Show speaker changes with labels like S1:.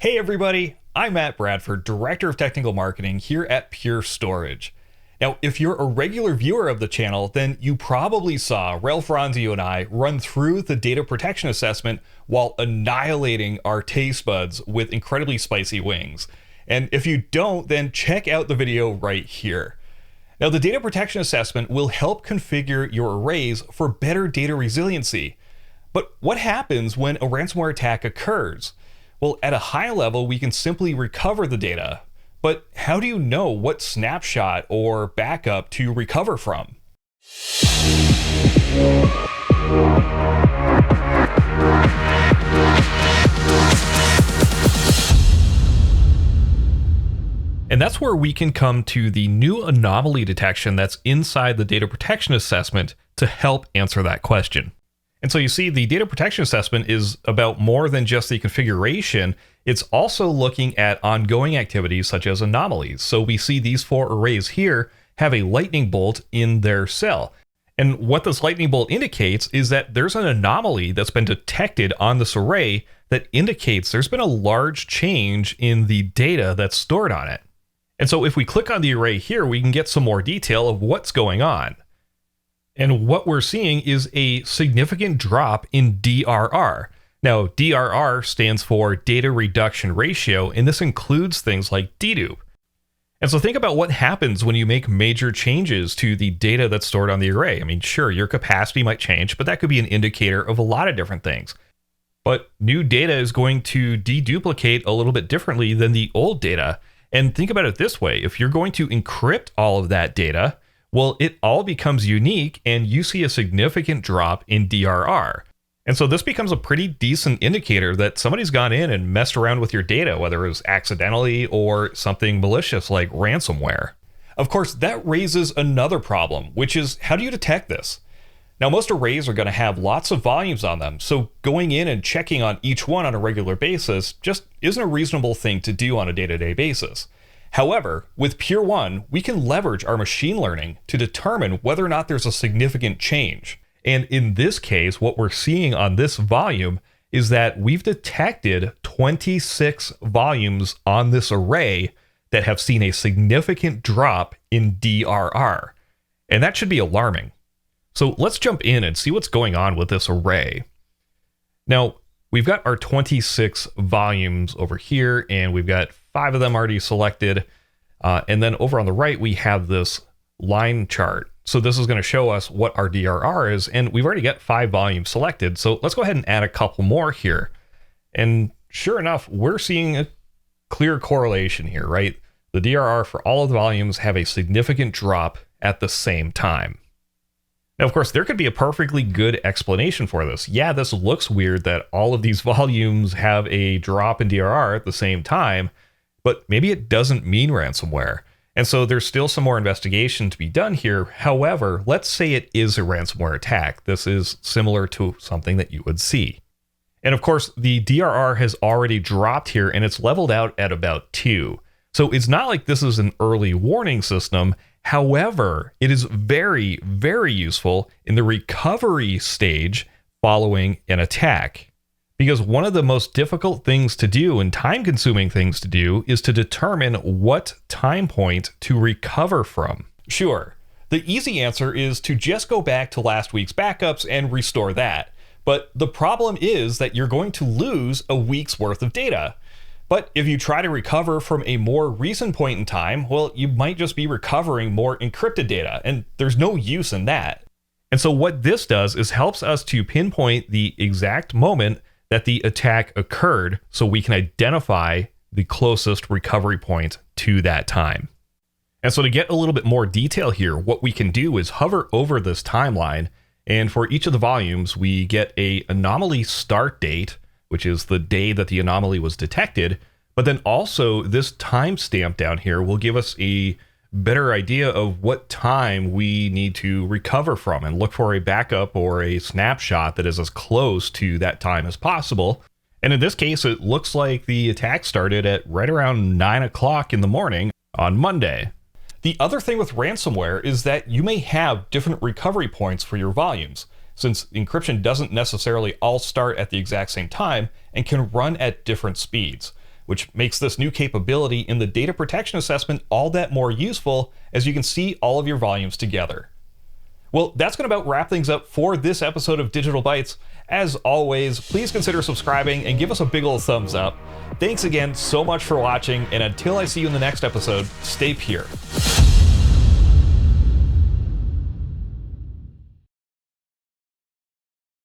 S1: Hey everybody, I'm Matt Bradford, Director of Technical Marketing here at Pure Storage. Now, if you're a regular viewer of the channel, then you probably saw Ralph Ronzio and I run through the data protection assessment while annihilating our taste buds with incredibly spicy wings. And if you don't, then check out the video right here. Now, the data protection assessment will help configure your arrays for better data resiliency. But what happens when a ransomware attack occurs? Well, at a high level, we can simply recover the data. But how do you know what snapshot or backup to recover from? And that's where we can come to the new anomaly detection that's inside the data protection assessment to help answer that question. And so you see, the data protection assessment is about more than just the configuration. It's also looking at ongoing activities such as anomalies. So we see these 4 arrays here have a lightning bolt in their cell. And what this lightning bolt indicates is that there's an anomaly that's been detected on this array that indicates there's been a large change in the data that's stored on it. And so if we click on the array here, we can get some more detail of what's going on. And what we're seeing is a significant drop in DRR. Now, DRR stands for data reduction ratio, and this includes things like dedupe. And so think about what happens when you make major changes to the data that's stored on the array. I mean, sure, your capacity might change, but that could be an indicator of a lot of different things. But new data is going to deduplicate a little bit differently than the old data. And think about it this way. If you're going to encrypt all of that data, well, it all becomes unique and you see a significant drop in DRR. And so this becomes a pretty decent indicator that somebody's gone in and messed around with your data, whether it was accidentally or something malicious like ransomware. Of course, that raises another problem, which is how do you detect this? Now, most arrays are going to have lots of volumes on them, so going in and checking on each one on a regular basis just isn't a reasonable thing to do on a day-to-day basis. However, with Pure One, we can leverage our machine learning to determine whether or not there's a significant change. And in this case, what we're seeing on this volume is that we've detected 26 volumes on this array that have seen a significant drop in DRR. And that should be alarming. So let's jump in and see what's going on with this array. Now, we've got our 26 volumes over here, and we've got 5 of them already selected. And then over on the right, we have this line chart. So this is going to show us what our DRR is, and we've already got 5 volumes selected. So let's go ahead and add a couple more here. And sure enough, we're seeing a clear correlation here, right? The DRR for all of the volumes have a significant drop at the same time. Now, of course, there could be a perfectly good explanation for this. Yeah, this looks weird that all of these volumes have a drop in DRR at the same time, but maybe it doesn't mean ransomware. And so there's still some more investigation to be done here. However, let's say it is a ransomware attack. This is similar to something that you would see. And of course, the DRR has already dropped here and it's leveled out at about 2. So it's not like this is an early warning system. However, it is very, very useful in the recovery stage following an attack. Because one of the most difficult things to do and time-consuming things to do is to determine what time point to recover from. Sure, the easy answer is to just go back to last week's backups and restore that. But the problem is that you're going to lose a week's worth of data. But if you try to recover from a more recent point in time, well, you might just be recovering more encrypted data, and there's no use in that. And so what this does is helps us to pinpoint the exact moment that the attack occurred so we can identify the closest recovery point to that time. And so to get a little bit more detail here, what we can do is hover over this timeline, and for each of the volumes, we get a anomaly start date, which is the day that the anomaly was detected. But then also this timestamp down here will give us a better idea of what time we need to recover from and look for a backup or a snapshot that is as close to that time as possible. And in this case, it looks like the attack started at right around 9 o'clock in the morning on Monday. The other thing with ransomware is that you may have different recovery points for your volumes. since encryption doesn't necessarily all start at the exact same time and can run at different speeds, which makes this new capability in the data protection assessment all that more useful, as you can see all of your volumes together. Well, that's going to about wrap things up for this episode of Digital Bytes. As always, please consider subscribing and give us a big old thumbs up. Thanks again so much for watching, and until I see you in the next episode, stay pure.